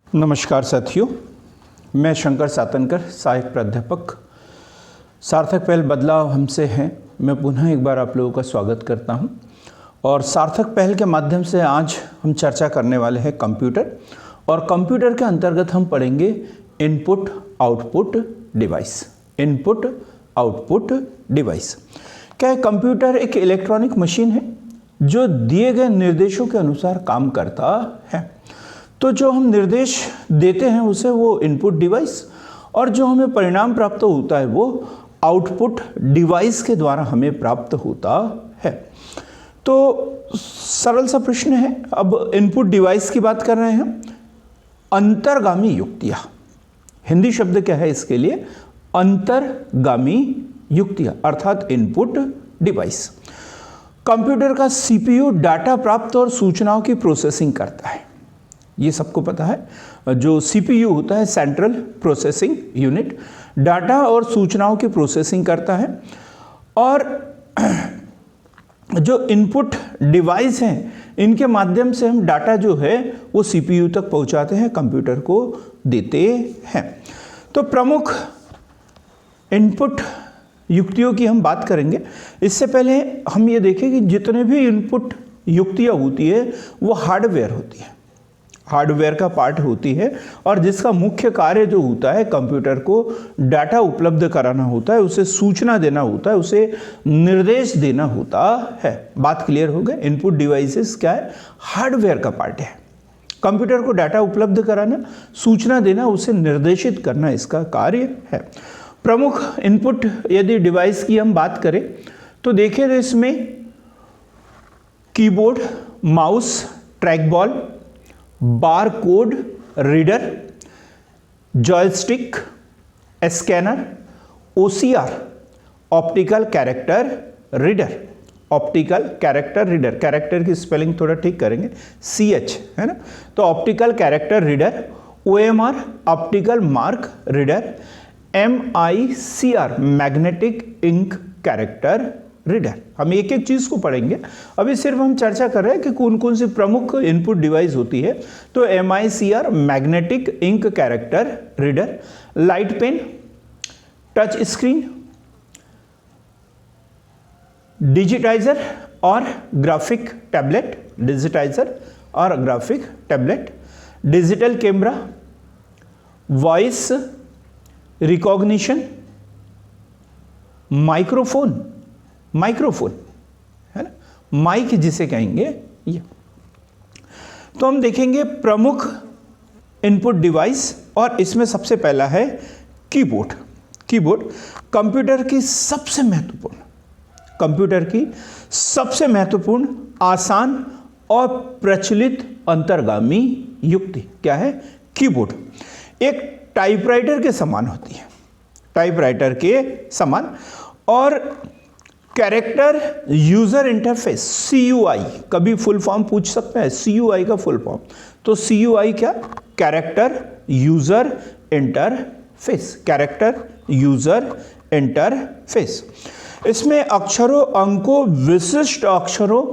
नमस्कार साथियों, मैं शंकर सातनकर, सहायक प्राध्यापक, सार्थक पहल बदलाव हमसे हैं। मैं पुनः एक बार आप लोगों का स्वागत करता हूं और सार्थक पहल के माध्यम से आज हम चर्चा करने वाले हैं कंप्यूटर। और कंप्यूटर के अंतर्गत हम पढ़ेंगे input output device. Input output device क्या है? कंप्यूटर एक इलेक्ट्रॉनिक मशीन है जो दिए गए निर्देशों के अनुसार काम करता है। तो जो हम निर्देश देते हैं उसे वो इनपुट डिवाइस, और जो हमें परिणाम प्राप्त होता है वो आउटपुट डिवाइस के द्वारा हमें प्राप्त होता है। तो सरल सा प्रश्न है। अब इनपुट डिवाइस की बात कर रहे हैं। अंतर्गामी युक्तियां, हिंदी शब्द क्या है इसके लिए? अंतर्गामी युक्तियां, अर्थात इनपुट डिवाइस। कंप्यूटर का सीपीयू डाटा प्राप्त और सूचनाओं की प्रोसेसिंग करता है, ये सबको पता है। जो सीपीयू होता है, सेंट्रल प्रोसेसिंग यूनिट, डाटा और सूचनाओं की प्रोसेसिंग करता है। और जो इनपुट डिवाइस हैं, इनके माध्यम से हम डाटा जो है वो सीपीयू तक पहुंचाते हैं, कंप्यूटर को देते हैं। तो प्रमुख इनपुट युक्तियों की हम बात करेंगे। इससे पहले हम ये देखें कि जितने भी इनपुट युक्तियाँ होती है वो हार्डवेयर होती है, हार्डवेयर का पार्ट होती है, और जिसका मुख्य कार्य जो होता है कंप्यूटर को डाटा उपलब्ध कराना होता है, उसे सूचना देना होता है, उसे निर्देश देना होता है। बात क्लियर हो गई? इनपुट डिवाइसेस क्या है? हार्डवेयर का पार्ट है। कंप्यूटर को डाटा उपलब्ध कराना, सूचना देना, उसे निर्देशित करना, इसका कार्य है। प्रमुख इनपुट यदि डिवाइस की हम बात करें तो देखें तो इसमें keyboard, mouse, track ball, bar code reader, joystick, scanner, OCR, optical character reader. Optical character reader, character की स्पेलिंग थोड़ा ठीक करेंगे, CH है ना। तो optical character reader, OMR optical mark reader, MICR magnetic ink character reader. हम एक एक चीज को पढ़ेंगे। अभी सिर्फ हम चर्चा कर रहे हैं कि कौन कौन सी प्रमुख इनपुट डिवाइस होती है। तो MICR magnetic ink character reader, light pen, touch screen, digitiser और ग्राफिक टैबलेट, डिजिटाइजर और graphic tablet, digital camera, voice recognition, microphone, microphone है ना, माइक जिसे कहेंगे ये। तो हम देखेंगे प्रमुख इनपुट डिवाइस, और इसमें सबसे पहला है कीबोर्ड। कीबोर्ड कंप्यूटर की सबसे महत्वपूर्ण, आसान और प्रचलित अंतर्गामी युक्ति क्या है? कीबोर्ड एक टाइपराइटर के समान होती है, टाइपराइटर के समान। और कैरेक्टर यूजर इंटरफेस, CUI, कभी फुल फॉर्म पूछ सकते हैं, CUI का फुल फॉर्म। तो CUI क्या? Character user interface, character user interface. इसमें अक्षरों, अंकों, विशिष्ट अक्षरों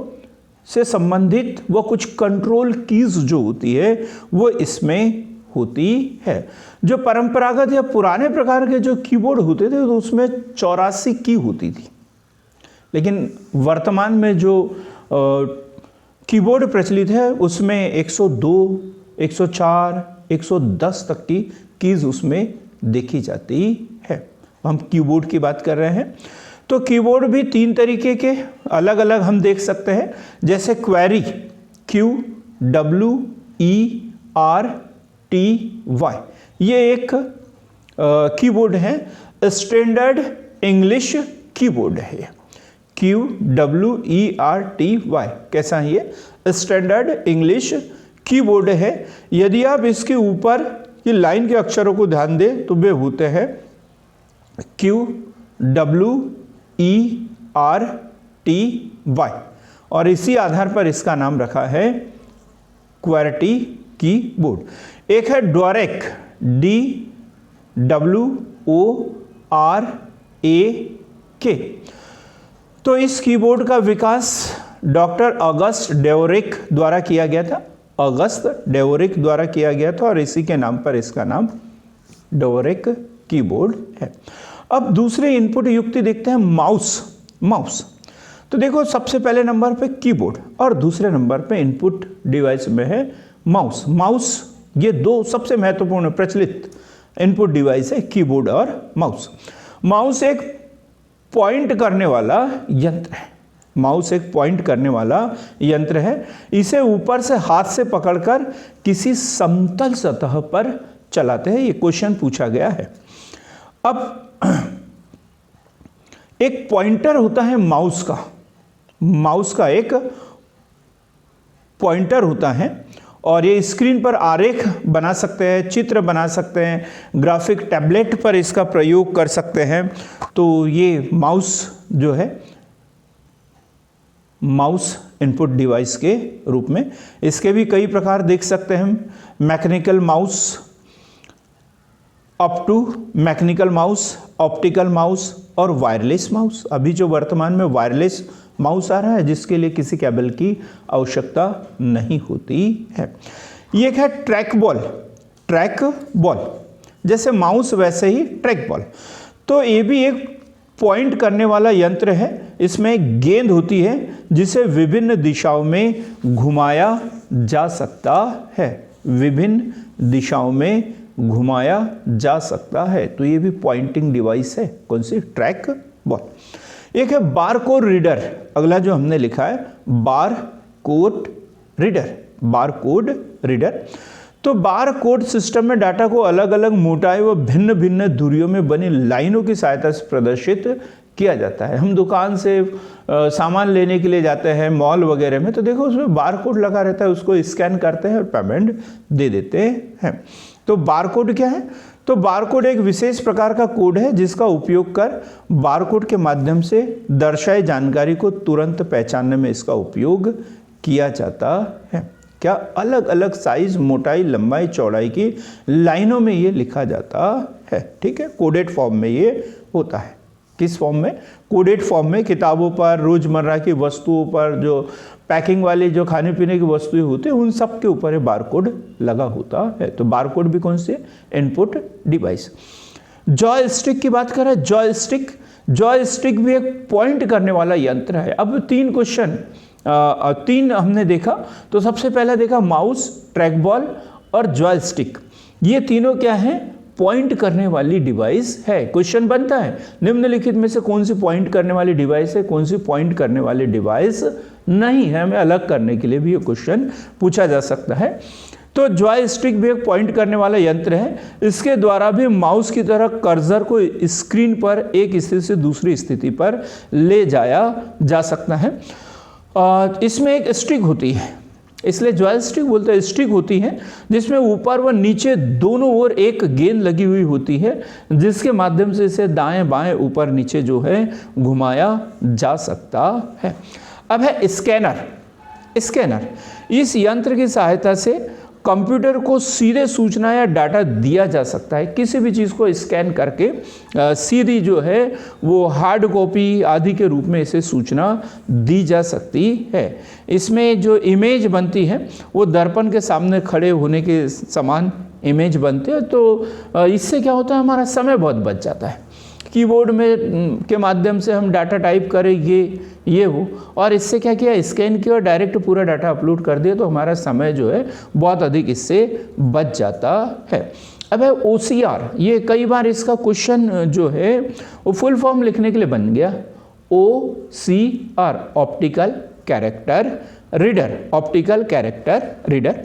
से संबंधित वो कुछ कंट्रोल कीज जो होती है वो इसमें होती है। जो परंपरागत या पुराने प्रकार के जो कीबोर्ड होते थे तो उसमें 84 की होती थी, लेकिन वर्तमान में जो कीबोर्ड प्रचलित है उसमें 102, 104, 110 तक की कीज उसमें देखी जाती है। हम कीबोर्ड की बात कर रहे हैं। तो कीबोर्ड भी 3 तरीके के अलग अलग हम देख सकते हैं, जैसे क्वेरी, QWERTY, ये एक कीबोर्ड है। स्टैंडर्ड इंग्लिश कीबोर्ड है, QWERTY, कैसा है ये? स्टैंडर्ड इंग्लिश कीबोर्ड है। यदि आप इसके ऊपर ये लाइन के अक्षरों को ध्यान दें तो वे होते हैं QWERTY, और इसी आधार पर इसका नाम रखा है क्वेर्टी कीबोर्ड। एक है डोरेक, DWORAK। तो इस कीबोर्ड का विकास डॉक्टर ऑगस्ट डेओरिक द्वारा किया गया था। अगस्त डेवोरिक द्वारा किया गया था और इसी के नाम पर इसका नाम डेवोरिक कीबोर्ड है। अब दूसरे इनपुट युक्ति देखते हैं, माउस। तो देखो सबसे पहले नंबर पे कीबोर्ड और दूसरे नंबर पे इनपुट डिवाइस में है माउस। ये दो सबसे महत्वपूर्ण प्रचलित इनपुट डिवाइस है, कीबोर्ड और माउस। माउस एक पॉइंट करने वाला यंत्र है। माउस एक पॉइंट करने वाला यंत्र है। इसे ऊपर से हाथ से पकड़कर किसी समतल सतह पर चलाते हैं। ये क्वेश्चन पूछा गया है। अब एक पॉइंटर होता है माउस का एक पॉइंटर होता है और ये स्क्रीन पर आरेख बना सकते हैं, चित्र बना सकते हैं, ग्राफिक टैबलेट पर इसका प्रयोग कर सकते हैं। तो ये माउस जो है, माउस इनपुट डिवाइस के रूप में, इसके भी कई प्रकार देख सकते हैं हम। Mechanical mouse, up to mechanical mouse, optical mouse और वायरलेस माउस। अभी जो वर्तमान में वायरलेस माउस आ रहा है जिसके लिए किसी केबल की आवश्यकता नहीं होती है। ये है ट्रैक बॉल, जैसे माउस वैसे ही ट्रैक बॉल। तो ये भी एक पॉइंट करने वाला यंत्र है। इसमें एक गेंद होती है जिसे विभिन्न दिशाओं में घुमाया जा सकता है, विभिन्न दिशाओं में घुमाया जा सकता है। तो ये भी पॉइंटिंग डिवाइस है, कौन सी, ट्रैक बॉल। एक है बारकोड रीडर, अगला जो हमने लिखा है बारकोड रीडर। तो बारकोड सिस्टम में डाटा को अलग अलग मोटाई व भिन्न भिन्न दूरियों में बनी लाइनों की सहायता से प्रदर्शित किया जाता है। हम दुकान से सामान लेने के लिए जाते हैं मॉल वगैरह में, तो देखो उसमें बारकोड लगा रहता है, उसको स्कैन करते हैं और पेमेंट दे देते हैं। तो बारकोड क्या है? तो बारकोड एक विशेष प्रकार का कोड है जिसका उपयोग कर बारकोड के माध्यम से दर्शाई जानकारी को तुरंत पहचानने में इसका उपयोग किया जाता है। क्या अलग अलग साइज, मोटाई, लंबाई, चौड़ाई की लाइनों में ये लिखा जाता है। ठीक है, कोडेड फॉर्म में ये होता है। किस फॉर्म में? कोडेड फॉर्म में। किताबों पर, रोजमर्रा की वस्तुओं पर, जो पैकिंग वाली जो खाने पीने की वस्तुएं होती है उन सब के ऊपर ये बारकोड लगा होता है। तो बारकोड भी कौन सी? Input device. जॉयस्टिक की बात करें, जॉयस्टिक भी एक पॉइंट करने वाला यंत्र है। अब तीन हमने देखा। तो सबसे पहले देखा माउस, ट्रैक बॉल और जॉयस्टिक। ये तीनों क्या है? पॉइंट करने वाली डिवाइस है। क्वेश्चन बनता है निम्नलिखित में से कौन सी पॉइंट करने वाली डिवाइस है, कौन सी पॉइंट करने वाली डिवाइस नहीं है। हमें अलग करने के लिए भी ये क्वेश्चन पूछा जा सकता है। तो जॉयस्टिक भी एक पॉइंट करने वाला यंत्र है। इसके द्वारा भी माउस की तरह कर्सर को स्क्रीन पर एक स्थिति से दूसरी स्थिति पर ले जाया जा सकता है। इसमें एक स्टिक होती है, इसलिए जॉयस्टिक बोलते हैं। स्टिक होती है जिसमें ऊपर व नीचे दोनों ओर एक गेंद लगी हुई होती है जिसके माध्यम से इसे दाएं बाएं ऊपर नीचे जो है घुमाया जा सकता है। अब है स्कैनर। इस यंत्र की सहायता से कंप्यूटर को सीधे सूचना या डाटा दिया जा सकता है। किसी भी चीज़ को स्कैन करके सीधी जो है वो हार्ड कॉपी आदि के रूप में इसे सूचना दी जा सकती है। इसमें जो इमेज बनती है वो दर्पण के सामने खड़े होने के समान इमेज बनते हैं। तो इससे क्या होता है, हमारा समय बहुत बच जाता है। कीबोर्ड में के माध्यम से हम डाटा टाइप करें ये हो, और इससे क्या किया, स्कैन किया और डायरेक्ट पूरा डाटा अपलोड कर दिया, तो हमारा समय जो है बहुत अधिक इससे बच जाता है। अब है OCR। ये कई बार इसका क्वेश्चन जो है वो फुल फॉर्म लिखने के लिए बन गया। OCR, optical character reader.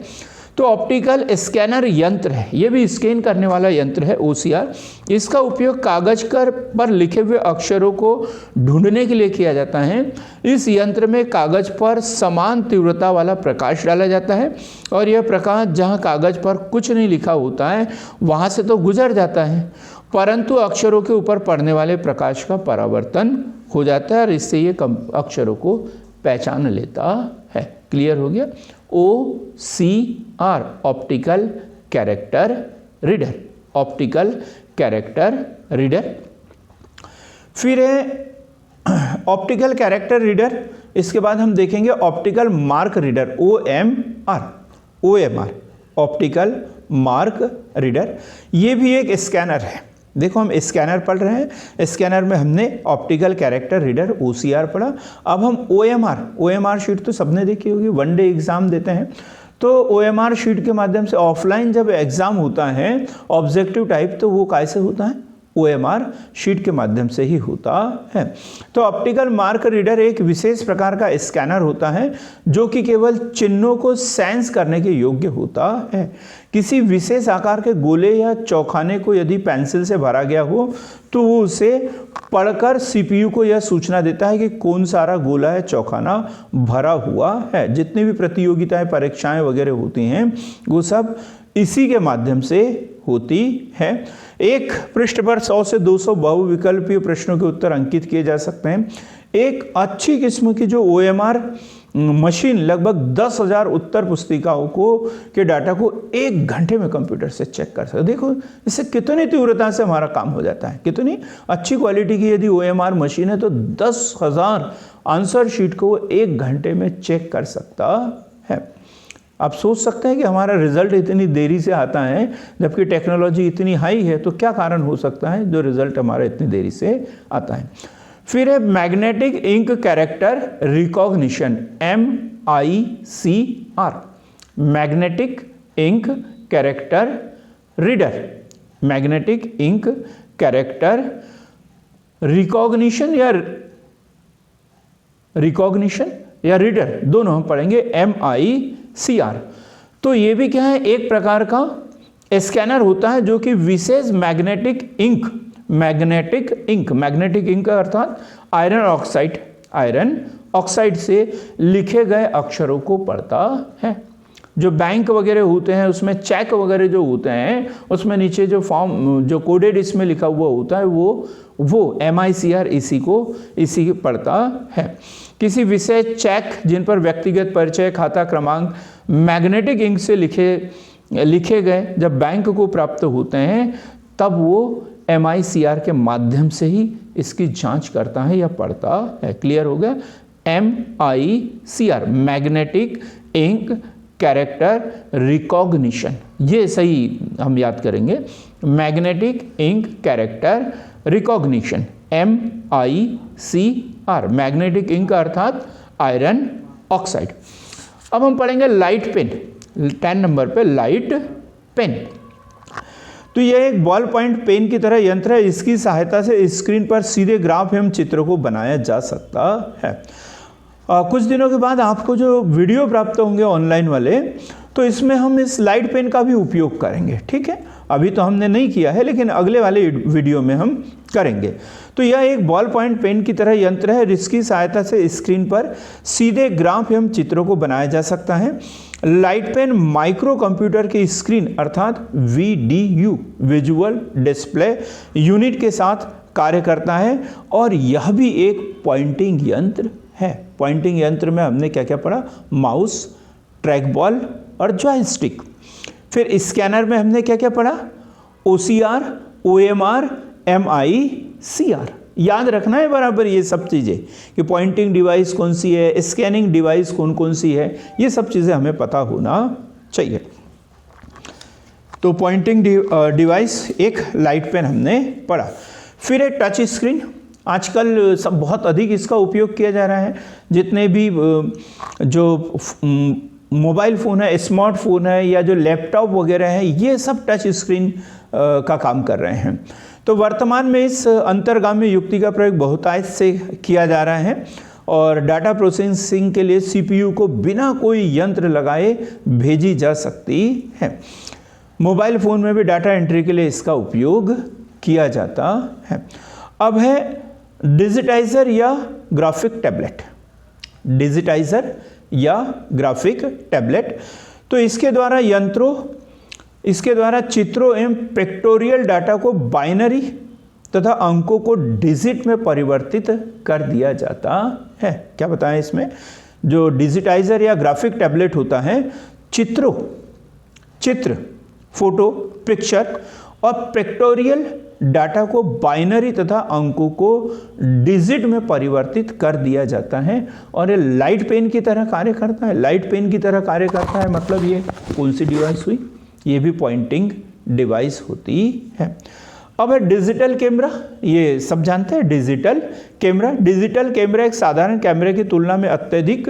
तो ऑप्टिकल स्कैनर यंत्र है, ये भी स्कैन करने वाला यंत्र है OCR। इसका उपयोग कागज पर लिखे हुए अक्षरों को ढूंढने के लिए किया जाता है। इस यंत्र में कागज पर समान तीव्रता वाला प्रकाश डाला जाता है और यह प्रकाश जहां कागज पर कुछ नहीं लिखा होता है वहां से तो गुजर जाता है, परंतु अक्षरों के ऊपर पड़ने वाले प्रकाश का परावर्तन हो जाता है और इससे ये अक्षरों को पहचान लेता है। क्लियर हो गया? OCR, optical character reader. फिर है ऑप्टिकल कैरेक्टर रीडर। इसके बाद हम देखेंगे optical mark reader, OMR। OMR, optical mark reader, ये भी एक स्कैनर है। देखो हम स्कैनर पढ़ रहे हैं, स्कैनर में हमने ऑप्टिकल कैरेक्टर रीडर OCR पढ़ा। अब हम OMR शीट तो सबने देखी होगी, वन डे एग्जाम देते हैं तो OMR शीट के माध्यम से ऑफलाइन जब एग्जाम होता है ऑब्जेक्टिव टाइप, तो वो कैसे होता है, OMR शीट के माध्यम से ही होता है। तो ऑप्टिकल मार्क रीडर एक विशेष प्रकार का स्कैनर होता है जो कि केवल चिन्हों को सेंस करने के योग्य होता है। किसी विशेष आकार के गोले या चौखाने को यदि पेंसिल से भरा गया हो तो वो उसे पढ़कर CPU को यह सूचना देता है कि कौन सारा गोला है, चौखाना भरा हुआ है। जितनी भी प्रतियोगिताएं, परीक्षाएं वगैरह होती हैं वो सब इसी के माध्यम से होती है। एक पृष्ठ पर 100 से 200 बहुविकल्पीय प्रश्नों के उत्तर अंकित किए जा सकते हैं। एक अच्छी किस्म की जो OMR मशीन लगभग 10,000 उत्तर पुस्तिकाओं के डाटा को 1 घंटे में कंप्यूटर से चेक कर सकते हैं। देखो इससे कितनी तीव्रता से हमारा काम हो जाता है। कितनी अच्छी क्वालिटी की यदि OMR मशीन है तो 10,000 आंसर शीट को 1 घंटे में चेक कर सकता है। आप सोच सकते हैं कि हमारा रिजल्ट इतनी देरी से आता है, जबकि टेक्नोलॉजी इतनी हाई है, तो क्या कारण हो सकता है जो रिजल्ट हमारा इतनी देरी से आता है। फिर है magnetic ink character recognition, MICR, magnetic ink character reader, magnetic ink character recognition या रीडर, दोनों हम पढ़ेंगे, MICR। तो ये भी क्या है, एक प्रकार का स्कैनर होता है जो कि विशेष मैग्नेटिक इंक अर्थात आयरन ऑक्साइड से लिखे गए अक्षरों को पढ़ता है। जो बैंक वगैरह होते हैं उसमें चेक वगैरह जो होते हैं उसमें नीचे जो फॉर्म जो कोडेड इसमें लिखा हुआ होता है वो MICR इसी पढ़ता है। किसी विशेष चेक जिन पर व्यक्तिगत परिचय, खाता क्रमांक मैग्नेटिक इंक से लिखे गए जब बैंक को प्राप्त होते हैं तब वो MICR के माध्यम से ही इसकी जांच करता है या पढ़ता है। क्लियर हो गया, MICR, magnetic ink character recognition, ये सही हम याद करेंगे, magnetic ink character recognition, MICR, magnetic ink अर्थात आयरन ऑक्साइड। अब हम पढ़ेंगे लाइट पेन, 10 नंबर पे लाइट पेन। तो यह एक बॉल पॉइंट पेन की तरह यंत्र है, इसकी सहायता से स्क्रीन पर सीधे ग्राफ एवं चित्र को बनाया जा सकता है। कुछ दिनों के बाद आपको जो वीडियो प्राप्त होंगे ऑनलाइन वाले, तो इसमें हम इस लाइट पेन का भी उपयोग करेंगे। ठीक है, अभी तो हमने नहीं किया है लेकिन अगले वाले वीडियो में हम करेंगे। तो यह एक बॉल पॉइंट पेन की तरह यंत्र है जिसकी सहायता से स्क्रीन पर सीधे ग्राफ एवं चित्रों को बनाया जा सकता है। लाइट पेन माइक्रो कंप्यूटर की स्क्रीन अर्थात VDU, विजुअल डिस्प्ले यूनिट के साथ कार्य करता है और यह भी एक पॉइंटिंग यंत्र है। पॉइंटिंग यंत्र में हमने क्या क्या पढ़ा, माउस, ट्रैक बॉल और जॉयस्टिक। फिर स्कैनर में हमने क्या क्या पढ़ा, OCR, OMR, MICR। याद रखना है बराबर ये सब चीज़ें कि पॉइंटिंग डिवाइस कौन सी है, स्कैनिंग डिवाइस कौन कौन सी है, ये सब चीज़ें हमें पता होना चाहिए। तो पॉइंटिंग डिवाइस एक लाइट पेन हमने पढ़ा। फिर एक टच स्क्रीन, आजकल सब बहुत अधिक इसका उपयोग किया जा रहा है। जितने भी जो मोबाइल फ़ोन है, स्मार्टफोन है या जो लैपटॉप वगैरह है, ये सब टच स्क्रीन का काम कर रहे हैं। तो वर्तमान में इस अंतर्गामी युक्ति का प्रयोग बहुतायत से किया जा रहा है और डाटा प्रोसेसिंग के लिए CPU को बिना कोई यंत्र लगाए भेजी जा सकती है। मोबाइल फ़ोन में भी डाटा एंट्री के लिए इसका उपयोग किया जाता है। अब है डिजिटाइज़र या ग्राफिक टैबलेट। डिजिटाइज़र या ग्राफिक टैबलेट, तो इसके द्वारा चित्रों एवं पिक्टोरियल डाटा को बाइनरी तथा अंकों को डिजिट में परिवर्तित कर दिया जाता है। क्या बताएं इसमें, जो डिजिटाइज़र या ग्राफिक टैबलेट होता है, चित्र फोटो, पिक्चर और पिक्टोरियल डाटा को बाइनरी तथा अंकों को डिजिट में परिवर्तित कर दिया जाता है और ये लाइट पेन की तरह कार्य करता है। लाइट पेन की तरह कार्य करता है मतलब ये कौन सी डिवाइस हुई? ये भी पॉइंटिंग डिवाइस होती है। अब है डिजिटल कैमरा, ये सब जानते हैं डिजिटल कैमरा। डिजिटल कैमरा एक साधारण कैमरे की तुलना में अत्यधिक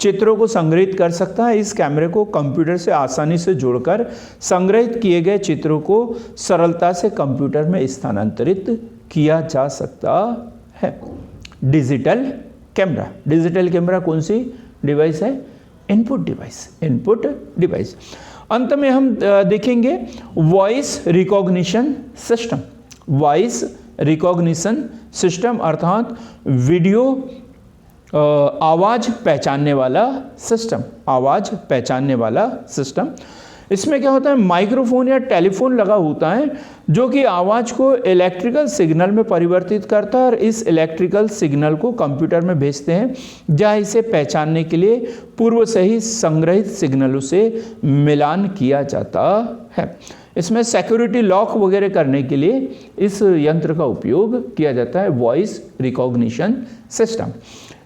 चित्रों को संग्रहित कर सकता है। इस कैमरे को कंप्यूटर से आसानी से जोड़कर संग्रहित किए गए चित्रों को सरलता से कंप्यूटर में स्थानांतरित किया जा सकता है। डिजिटल कैमरा, डिजिटल कैमरा कौन सी डिवाइस है? Input device, input device. अंत में हम देखेंगे voice recognition system. Voice recognition system अर्थात वीडियो आवाज़ पहचानने वाला सिस्टम, आवाज़ पहचानने वाला सिस्टम। इसमें क्या होता है? माइक्रोफोन या टेलीफोन लगा होता है जो कि आवाज़ को इलेक्ट्रिकल सिग्नल में परिवर्तित करता है और इस इलेक्ट्रिकल सिग्नल को कंप्यूटर में भेजते हैं जहाँ इसे पहचानने के लिए पूर्व से ही संग्रहित सिग्नलों से मिलान किया जाता है। इसमें सिक्योरिटी लॉक वगैरह करने के लिए इस यंत्र का उपयोग किया जाता है, वॉइस रिकॉग्निशन सिस्टम।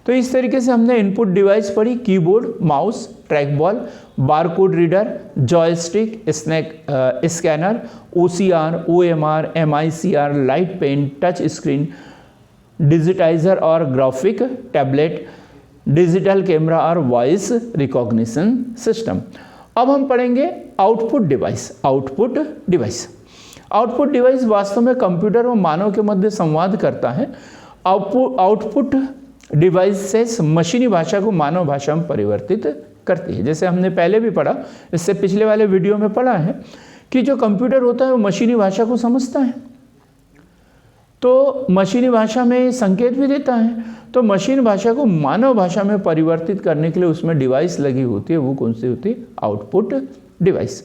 तो इस तरीके से हमने इनपुट डिवाइस पढ़ी, keyboard, mouse, track ball, barcode reader, joystick, scanner, OCR, OMR, MICR, light pen, touch screen, digitiser और ग्राफिक टैबलेट, डिजिटल कैमरा और वॉइस रिकॉग्निशन सिस्टम। अब हम पढ़ेंगे output device. Output device, output device वास्तव में computer और मानव के मध्य संवाद करता है। आउटपुट डिवाइसेस मशीनी भाषा को मानव भाषा में परिवर्तित करती है। जैसे हमने पहले भी पढ़ा, इससे पिछले वाले वीडियो में पढ़ा है कि जो कंप्यूटर होता है वो मशीनी भाषा को समझता है, तो मशीनी भाषा में संकेत भी देता है। तो मशीन भाषा को मानव भाषा में परिवर्तित करने के लिए उसमें डिवाइस लगी होती है, वो कौन सी होती है? Output device.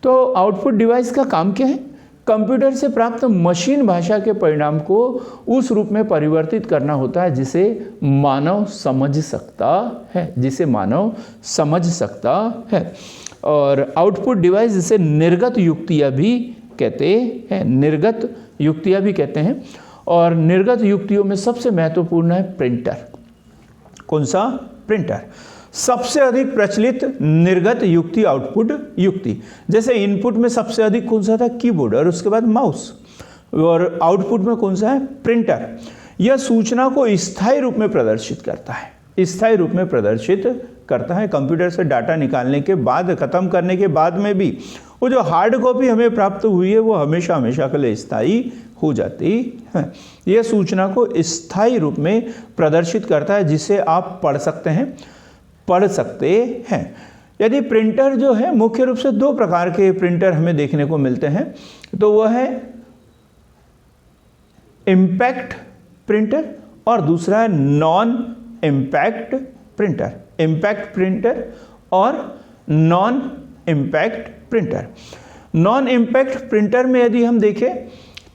तो आउटपुट डिवाइस का काम क्या है? कंप्यूटर से प्राप्त मशीन भाषा के परिणाम को उस रूप में परिवर्तित करना होता है जिसे मानव समझ सकता है, जिसे मानव समझ सकता है। और आउटपुट डिवाइस जिसे निर्गत युक्तियाँ भी कहते हैं, निर्गत युक्तियाँ भी कहते हैं। और निर्गत युक्तियों में सबसे महत्वपूर्ण है प्रिंटर। कौन सा? प्रिंटर। सबसे अधिक प्रचलित निर्गत युक्ति आउटपुट युक्ति। जैसे इनपुट में सबसे अधिक कौन सा था? कीबोर्ड, और उसके बाद माउस, और आउटपुट में कौन सा है? प्रिंटर। यह सूचना को स्थायी रूप में प्रदर्शित करता है, स्थायी रूप में प्रदर्शित करता है। कंप्यूटर से डाटा निकालने के बाद, खत्म करने के बाद में भी वो जो हार्ड कॉपी हमें प्राप्त हुई है वो हमेशा हमेशा के लिए स्थायी हो जाती है। यह सूचना को स्थायी रूप में प्रदर्शित करता है जिसे आप पढ़ सकते हैं। यदि प्रिंटर जो है, मुख्य रूप से दो प्रकार के प्रिंटर हमें देखने को मिलते हैं, तो वह है इम्पैक्ट प्रिंटर और दूसरा है non impact printer. Impact printer और non impact printer. Non impact printer में यदि हम देखें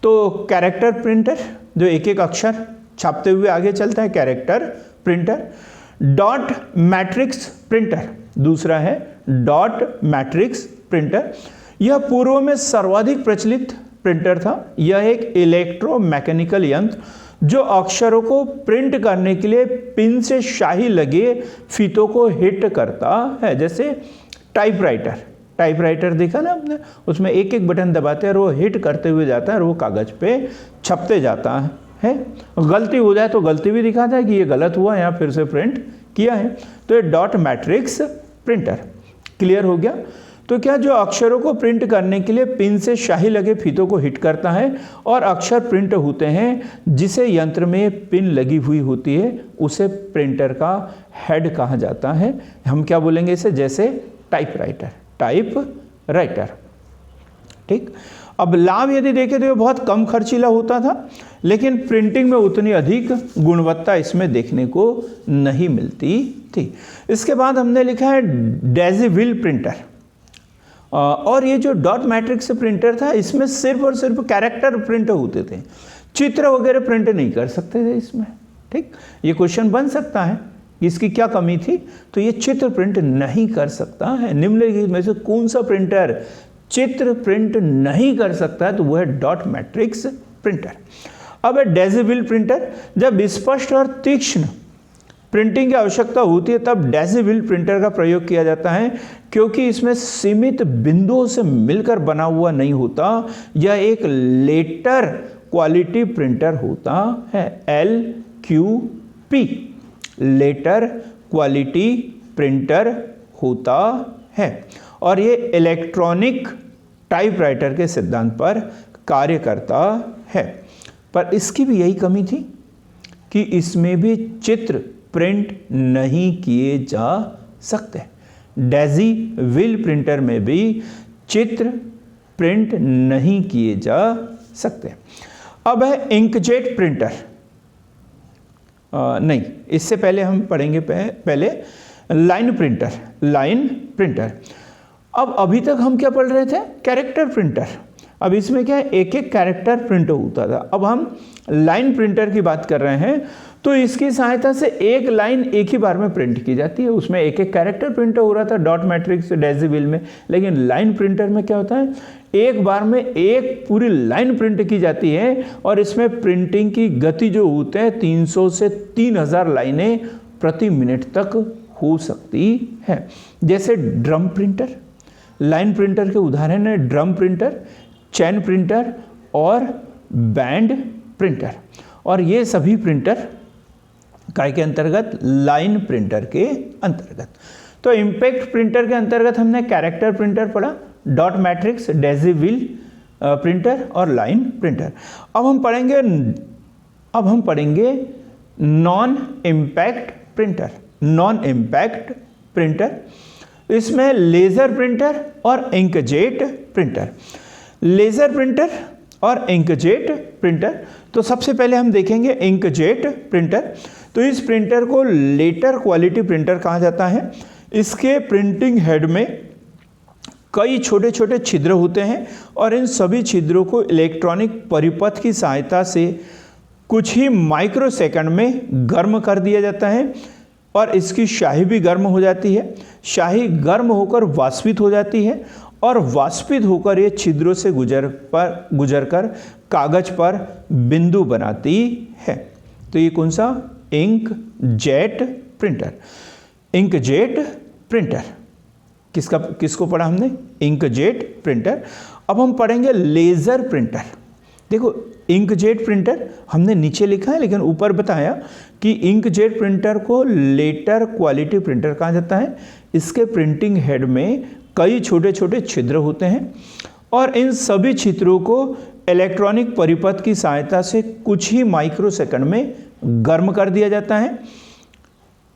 तो कैरेक्टर प्रिंटर, जो एक एक अक्षर छापते हुए आगे चलता है, character printer. Dot matrix printer, दूसरा है डॉट मैट्रिक्स प्रिंटर। यह पूर्व में सर्वाधिक प्रचलित प्रिंटर था। यह एक इलेक्ट्रोमैकेनिकल यंत्र जो अक्षरों को प्रिंट करने के लिए पिन से शाही लगे फीतों को हिट करता है। जैसे टाइपराइटर, टाइपराइटर देखा ना आपने, उसमें एक एक बटन दबाते हैं और वो हिट करते हुए जाता है और वो कागज पे छपते जाता है। गलती हो जाए तो गलती भी दिखाता है कि ये गलत हुआ, यहाँ फिर से प्रिंट किया है। तो ये डॉट मैट्रिक्स प्रिंटर। क्लियर हो गया? तो क्या जो अक्षरों को प्रिंट करने के लिए पिन से शाही लगे फीतों को हिट करता है और अक्षर प्रिंट होते हैं, जिसे यंत्र में पिन लगी हुई होती है, उसे प्रिंटर का हेड कहा जाता है। हम क्या बोलेंगे इसे? जैसे टाइपराइटर, टाइपराइटर। ठीक। अब लाभ यदि देखें तो ये बहुत कम खर्चीला होता था, लेकिन प्रिंटिंग में उतनी अधिक गुणवत्ता इसमें देखने को नहीं मिलती थी। इसके बाद हमने लिखा है डेजिविल प्रिंटर। और ये जो डॉट मैट्रिक्स प्रिंटर था, इसमें सिर्फ और सिर्फ कैरेक्टर प्रिंट होते थे, चित्र वगैरह प्रिंट नहीं कर सकते थे इसमें। ठीक। ये क्वेश्चन बन सकता है, इसकी क्या कमी थी? तो ये चित्र प्रिंट नहीं कर सकता है। निम्नलिखित में से कौन सा प्रिंटर चित्र प्रिंट नहीं कर सकता है तो वो है डॉट मैट्रिक्स प्रिंटर। अब है डेसिबल प्रिंटर। जब स्पष्ट और तीक्ष्ण प्रिंटिंग की आवश्यकता होती है तब डेसिबल प्रिंटर का प्रयोग किया जाता है, क्योंकि इसमें सीमित बिंदुओं से मिलकर बना हुआ नहीं होता। यह एक लेटर क्वालिटी प्रिंटर होता है, LQP, लेटर क्वालिटी प्रिंटर होता है। और ये इलेक्ट्रॉनिक टाइपराइटर के सिद्धांत पर कार्य करता है। पर इसकी भी यही कमी थी कि इसमें भी चित्र प्रिंट नहीं किए जा सकते। डेसिबल प्रिंटर में भी चित्र प्रिंट नहीं किए जा सकते। अब है इंकजेट प्रिंटर। नहीं, इससे पहले हम पढ़ेंगे पहले लाइन प्रिंटर। Line printer. अब अभी तक हम क्या पढ़ रहे थे? Character printer. अब इसमें क्या है, एक एक कैरेक्टर प्रिंट होता था। अब हम लाइन प्रिंटर की बात कर रहे हैं, तो इसकी सहायता से एक लाइन एक ही बार में प्रिंट की जाती है। उसमें एक एक कैरेक्टर प्रिंट हो रहा था डॉट मैट्रिक्स डेसिबल में, लेकिन लाइन प्रिंटर में क्या होता है, एक बार में एक पूरी लाइन प्रिंट की जाती है। और इसमें प्रिंटिंग की गति जो होते हैं 300 से 3000 लाइनें प्रति मिनट तक हो सकती है। जैसे ड्रम प्रिंटर। लाइन प्रिंटर के उदाहरण है ड्रम प्रिंटर, चैन प्रिंटर और बैंड प्रिंटर। और ये सभी प्रिंटर काय के अंतर्गत? लाइन प्रिंटर के अंतर्गत। तो इम्पैक्ट प्रिंटर के अंतर्गत हमने कैरेक्टर प्रिंटर पढ़ा, डॉट मैट्रिक्स, डेसिबल प्रिंटर और लाइन प्रिंटर। अब हम पढ़ेंगे non impact printer. Non impact printer, इसमें लेज़र प्रिंटर और इंकजेट प्रिंटर। लेज़र प्रिंटर और इंकजेट प्रिंटर। तो सबसे पहले हम देखेंगे इंकजेट प्रिंटर। तो इस प्रिंटर को लेटर क्वालिटी प्रिंटर कहा जाता है। इसके प्रिंटिंग हेड में कई छोटे छोटे छिद्र होते हैं और इन सभी छिद्रों को इलेक्ट्रॉनिक परिपथ की सहायता से कुछ ही माइक्रो सेकंड में गर्म कर दिया जाता है और इसकी स्याही भी गर्म हो जाती है। स्याही गर्म होकर वाष्पित हो जाती है और वाष्पित होकर ये छिद्रों से गुजरकर कागज पर बिंदु बनाती है। तो ये कौन सा? Inkjet printer. इंकजेट प्रिंटर किसको पढ़ा हमने? Inkjet printer. अब हम पढ़ेंगे लेज़र प्रिंटर। देखो, इंकजेट प्रिंटर हमने नीचे लिखा है, लेकिन ऊपर बताया कि इंकजेट प्रिंटर को लेटर क्वालिटी प्रिंटर कहा जाता है। इसके प्रिंटिंग हेड में कई छोटे छोटे छिद्र होते हैं और इन सभी छिद्रों को इलेक्ट्रॉनिक परिपथ की सहायता से कुछ ही माइक्रो सेकंड में गर्म कर दिया जाता है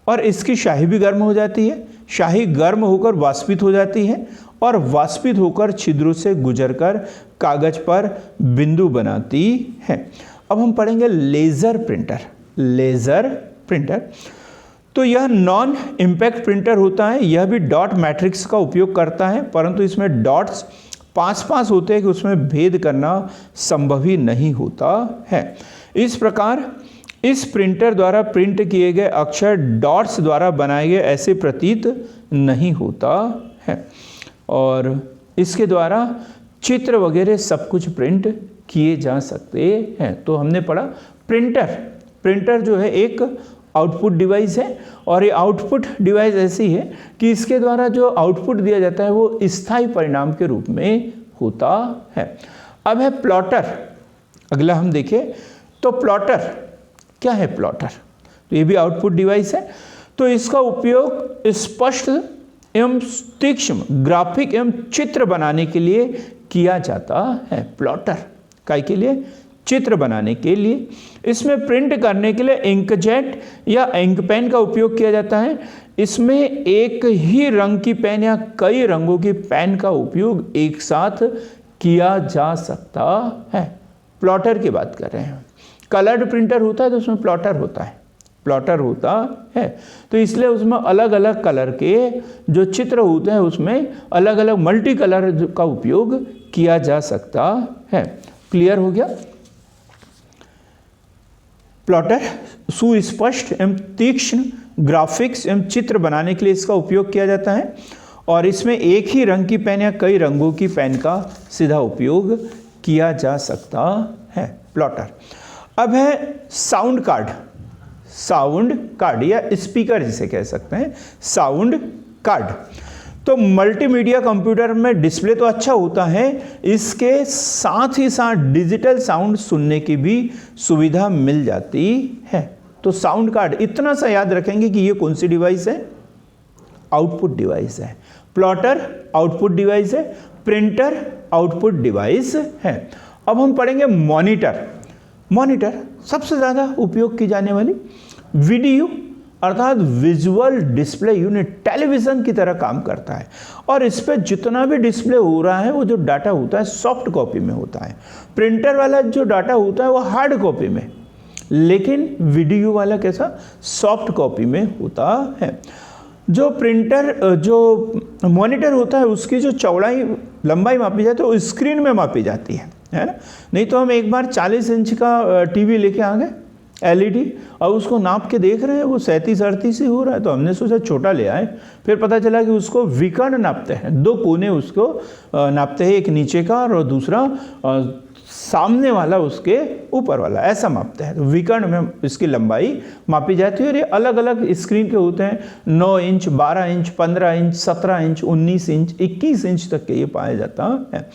और इसकी स्याही भी गर्म हो जाती है। स्याही गर्म होकर वाष्पित हो जाती है और वाष्पित होकर छिद्रों से गुजरकर कागज पर बिंदु बनाती है। अब हम पढ़ेंगे लेज़र प्रिंटर। लेज़र प्रिंटर, तो यह नॉन इम्पैक्ट प्रिंटर होता है। यह भी डॉट मैट्रिक्स का उपयोग करता है, परंतु इसमें डॉट्स पास होते हैं कि उसमें भेद करना संभव ही नहीं होता है। इस प्रकार इस प्रिंटर द्वारा प्रिंट किए गए अक्षर डॉट्स द्वारा बनाए गए ऐसे प्रतीत नहीं होता है और इसके द्वारा चित्र वगैरह सब कुछ प्रिंट किए जा सकते हैं। तो हमने पढ़ा प्रिंटर। प्रिंटर जो है एक आउटपुट डिवाइस है और ये आउटपुट डिवाइस ऐसी है कि इसके द्वारा जो आउटपुट दिया जाता है वो स्थायी परिणाम के रूप में होता है। अब है प्लॉटर। अगला हम देखें तो प्लॉटर क्या है? प्लॉटर तो ये भी आउटपुट डिवाइस है। तो इसका उपयोग स्पष्ट एवं तीक्ष्ण ग्राफिक एवं चित्र बनाने के लिए किया जाता है। प्लॉटर काय के लिए? चित्र बनाने के लिए। इसमें प्रिंट करने के लिए इंकजेट या इंक पेन का उपयोग किया जाता है। इसमें एक ही रंग की पेन या कई रंगों की पेन का उपयोग एक साथ किया जा सकता है। प्लॉटर की बात कर रहे हैं। कलर्ड प्रिंटर होता है तो उसमें प्लॉटर होता है। प्लॉटर होता है तो इसलिए उसमें अलग अलग कलर के जो चित्र होते हैं उसमें अलग अलग मल्टी कलर का उपयोग किया जा सकता है। क्लियर हो गया? प्लॉटर सुस्पष्ट एवं तीक्ष्ण ग्राफिक्स एवं चित्र बनाने के लिए इसका उपयोग किया जाता है और इसमें एक ही रंग की पेन या कई रंगों की पेन का सीधा उपयोग किया जा सकता है। प्लॉटर। अब है साउंड कार्ड। साउंड कार्ड या स्पीकर जिसे कह सकते हैं, साउंड कार्ड। तो मल्टीमीडिया कंप्यूटर में डिस्प्ले तो अच्छा होता है, इसके साथ ही साथ डिजिटल साउंड सुनने की भी सुविधा मिल जाती है। तो साउंड कार्ड इतना सा याद रखेंगे कि ये कौन सी डिवाइस है, आउटपुट डिवाइस है। प्लॉटर आउटपुट डिवाइस है, प्रिंटर आउटपुट डिवाइस है। अब हम पढ़ेंगे मॉनिटर। मॉनिटर सबसे ज़्यादा उपयोग की जाने वाली वीडियो अर्थात विजुअल डिस्प्ले यूनिट, टेलीविज़न की तरह काम करता है और इस पर जितना भी डिस्प्ले हो रहा है वो जो डाटा होता है सॉफ्ट कॉपी में होता है। प्रिंटर वाला जो डाटा होता है वो हार्ड कॉपी में, लेकिन वीडियो वाला कैसा, सॉफ्ट कॉपी में होता है। जो प्रिंटर जो मॉनिटर होता है उसकी जो चौड़ाई लंबाई मापी जाती है वो स्क्रीन में मापी जाती है ना। नहीं तो हम एक बार 40 इंच का टीवी लेके आ गए LED और उसको नाप के देख रहे हैं वो 37-38 ही हो रहा है, तो हमने सोचा छोटा ले आए। फिर पता चला कि उसको विकर्ण नापते हैं, 2 कोने उसको नापते हैं, एक नीचे का और दूसरा सामने वाला उसके ऊपर वाला, ऐसा मापते हैं। तो विकर्ण में इसकी लंबाई मापी जाती है और ये अलग अलग स्क्रीन के होते हैं, 9 inch, 12 inch, 15 inch, 17 inch, 19 inch, 21 inch तक के ये पाया जाता है।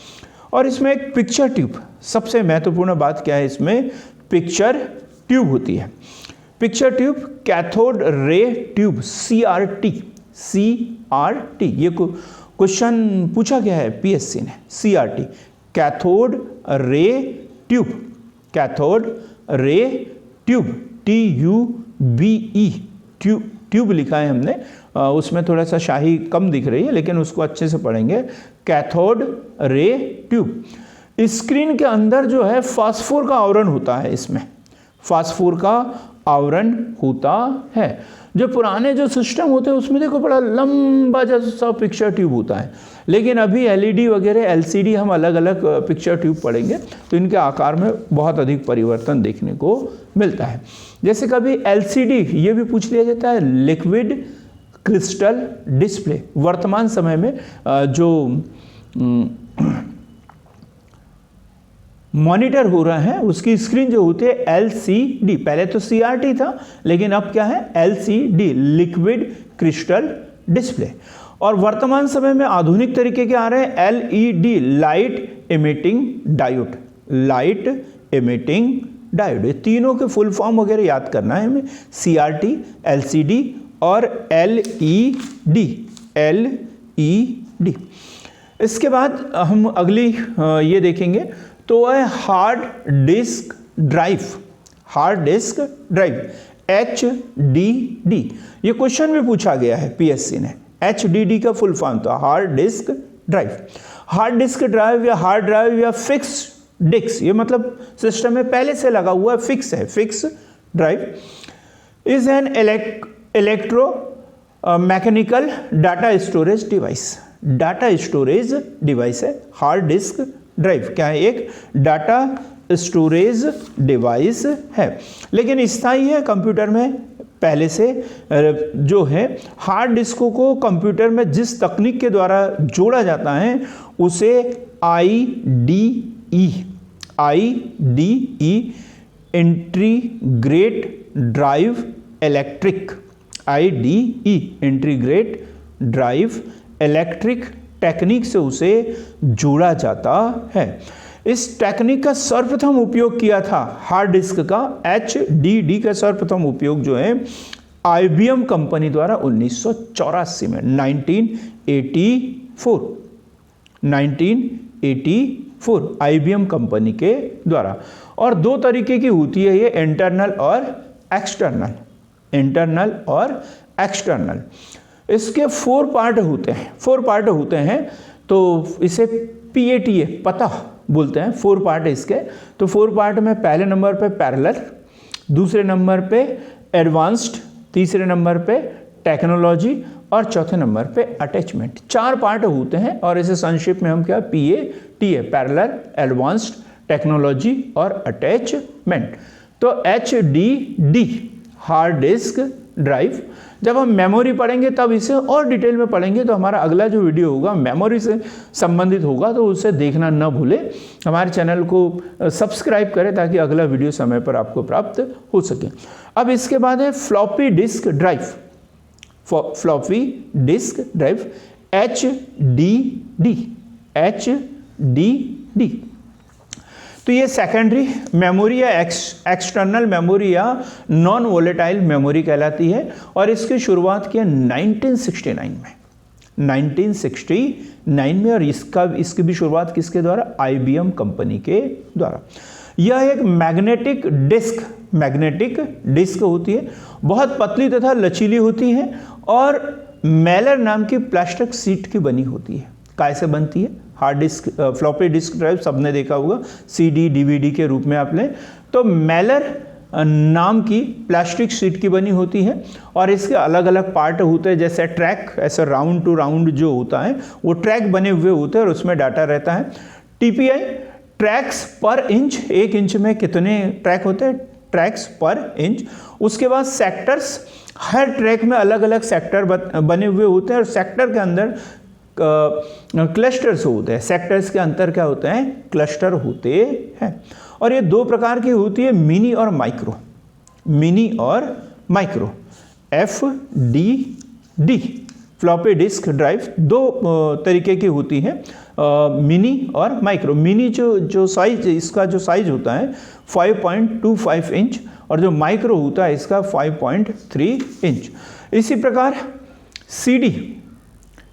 और इसमें एक पिक्चर ट्यूब, सबसे महत्वपूर्ण बात क्या है इसमें, पिक्चर ट्यूब होती है। Picture tube cathode ray tube, CRT। ये क्वेश्चन पूछा गया है PSC ने, CRT cathode ray tube, cathode ray tube, TUBE tube लिखा है हमने, उसमें थोड़ा सा शाही कम दिख रही है लेकिन उसको अच्छे से पढ़ेंगे, कैथोड रे ट्यूब। स्क्रीन के अंदर जो है फास्फोर का आवरण होता है, इसमें फास्फोर का आवरण होता है। जो पुराने जो सिस्टम होते हैं उसमें देखो बड़ा लंबा जैसा पिक्चर ट्यूब होता है, लेकिन अभी LED वगैरह LCD हम अलग अलग पिक्चर ट्यूब पढ़ेंगे तो इनके आकार में बहुत अधिक परिवर्तन देखने को मिलता है। जैसे कभी LCD ये भी पूछ लिया जाता है, लिक्विड क्रिस्टल डिस्प्ले। वर्तमान समय में जो मॉनिटर हो रहा है उसकी स्क्रीन जो होती है LCD, पहले तो CRT था लेकिन अब क्या है LCD, लिक्विड क्रिस्टल डिस्प्ले। और वर्तमान समय में आधुनिक तरीके के आ रहे हैं LED, light emitting diode, light emitting diode. ये तीनों के फुल फॉर्म वगैरह याद करना है हमें, CRT, LCD और LED। इसके बाद हम अगली ये देखेंगे तो है hard disk drive, hard disk drive HDD। ये क्वेश्चन भी पूछा गया है PSC ने, HDD का फुल फॉर्म था hard disk drive. Hard disk drive या हार्ड ड्राइव या फिक्स डिस्क, ये मतलब सिस्टम में पहले से लगा हुआ फिक्स है, fix drive is an electro mechanical data storage device, data storage device है हार्ड डिस्क ड्राइव। क्या है, एक डाटा स्टोरेज डिवाइस है, लेकिन स्थायी है कंप्यूटर में पहले से। जो है हार्ड डिस्कों को कंप्यूटर में जिस तकनीक के द्वारा जोड़ा जाता है उसे IDE integrate drive electric, IDE integrate drive electric technique से उसे जोड़ा जाता है। इस टेक्निक का सर्वप्रथम उपयोग किया था हार्ड डिस्क का, HDD का सर्वप्रथम उपयोग जो है IBM कंपनी द्वारा 1984 में, 1984 IBM कंपनी के द्वारा। और 2 तरीके की होती है ये, इंटरनल और एक्सटर्नल, इंटरनल और एक्सटर्नल। इसके 4 पार्ट होते हैं, तो इसे PATA पता बोलते हैं, 4 पार्ट है इसके। तो 4 पार्ट में पहले नंबर पे पैरेलल, दूसरे नंबर पे एडवांस्ड, तीसरे नंबर पे टेक्नोलॉजी और चौथे नंबर पे अटैचमेंट। 4 पार्ट होते हैं और इसे संक्षिप्त में हम क्या, PATA, पैरेलल, एडवांस्ड, टेक्नोलॉजी और अटैचमेंट। तो HDD हार्ड डिस्क ड्राइव। जब हम मेमोरी पढ़ेंगे तब इसे और डिटेल में पढ़ेंगे, तो हमारा अगला जो वीडियो होगा मेमोरी से संबंधित होगा, तो उसे देखना न भूलें। हमारे चैनल को सब्सक्राइब करें ताकि अगला वीडियो समय पर आपको प्राप्त हो सके। अब इसके बाद है floppy disk drive. Floppy disk drive HDD। तो ये सेकेंडरी मेमोरी या एक्सटर्नल मेमोरी या नॉन वोलेटाइल मेमोरी कहलाती है, और इसकी शुरुआत की 1969 में, और इसकी भी शुरुआत किसके द्वारा? IBM कंपनी के द्वारा। यह एक मैग्नेटिक डिस्क होती है, बहुत पतली तथा लचीली होती है, और मेलर नाम की प्लास्टिक शीट की बनी होती है। काय से बनती है? Hard disk, floppy disk drive सबने देखा होगा, CD DVD के रूप में आप लें तो मेलर नाम की प्लास्टिक शीट की बनी होती है, और इसके अलग अलग पार्ट होते हैं, जैसे ट्रैक, ऐसे राउंड टू राउंड जो होता है वो ट्रैक बने हुए होते हैं और उसमें डाटा रहता है। TPI ट्रैक्स पर इंच, 1 इंच में कितने ट्रैक होते हैं? ट्रैक्स पर इंच। उसके बाद सेक्टर्स, हर ट्रैक में अलग अलग सेक्टर बने हुए होते हैं, और सेक्टर के अंदर क्लस्टर्स होते हैं। सेक्टर्स के अंदर क्या होते हैं? क्लस्टर होते हैं। और ये 2 प्रकार की होती है, मिनी और micro. FDD floppy disk drive 2 तरीके की होती है, मिनी और माइक्रो। मिनी जो साइज, इसका जो साइज होता है 5.25 इंच, और जो माइक्रो होता है इसका 5.3 इंच। इसी प्रकार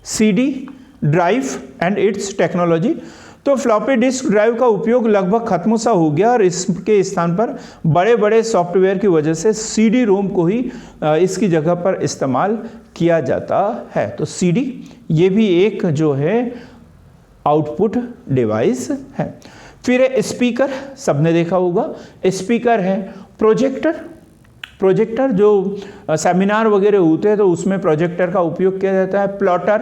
CD drive and it's technology. तो फ्लॉपी डिस्क ड्राइव का उपयोग लगभग खत्म सा हो गया, और इसके स्थान पर बड़े बड़े सॉफ्टवेयर की वजह से CD रोम को ही इसकी जगह पर इस्तेमाल किया जाता है। तो CD ये भी एक जो है आउटपुट डिवाइस है। फिर है स्पीकर, सबने देखा होगा। स्पीकर है प्रोजेक्टर जो सेमिनार वगैरह होते हैं तो उसमें प्रोजेक्टर का उपयोग किया जाता है। प्लॉटर,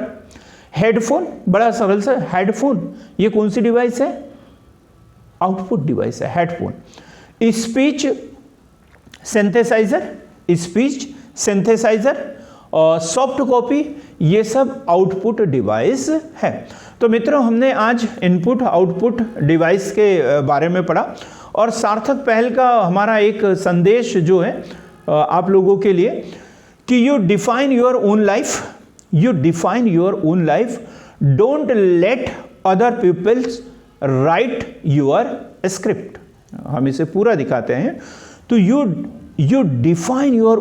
हेडफोन, बड़ा सरल सा हेडफोन, ये कौन सी डिवाइस है? आउटपुट डिवाइस है हेडफोन। स्पीच सिंथेसाइजर और सॉफ्ट कॉपी, ये सब आउटपुट डिवाइस है। तो मित्रों, हमने आज इनपुट आउटपुट डिवाइस के बारे में पढ़ा, और सार्थक पहल का हमारा एक संदेश जो है आप लोगों के लिए कि you define your own life, don't let other peoples write your script. हम इसे पूरा दिखाते हैं। तो you define your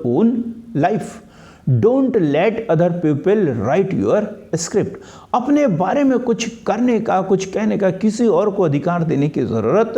own life, don't let other people write your script. अपने बारे में कुछ करने का, कुछ कहने का किसी और को अधिकार देने की ज़रूरत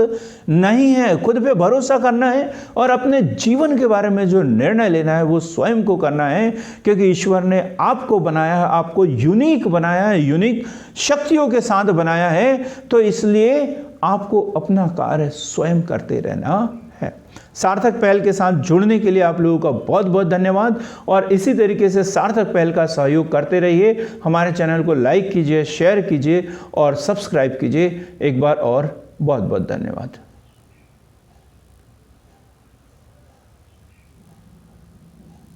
नहीं है। खुद पे भरोसा करना है, और अपने जीवन के बारे में जो निर्णय लेना है वो स्वयं को करना है, क्योंकि ईश्वर ने आपको बनाया है, आपको यूनिक बनाया है, यूनिक शक्तियों के साथ बनाया है। तो इसलिए आपको अपना कार्य स्वयं करते रहना है। सार्थक पहल के साथ जुड़ने के लिए आप लोगों का बहुत बहुत धन्यवाद, और इसी तरीके से सार्थक पहल का सहयोग करते रहिए। हमारे चैनल को लाइक कीजिए, शेयर कीजिए और सब्सक्राइब कीजिए। एक बार और बहुत बहुत धन्यवाद।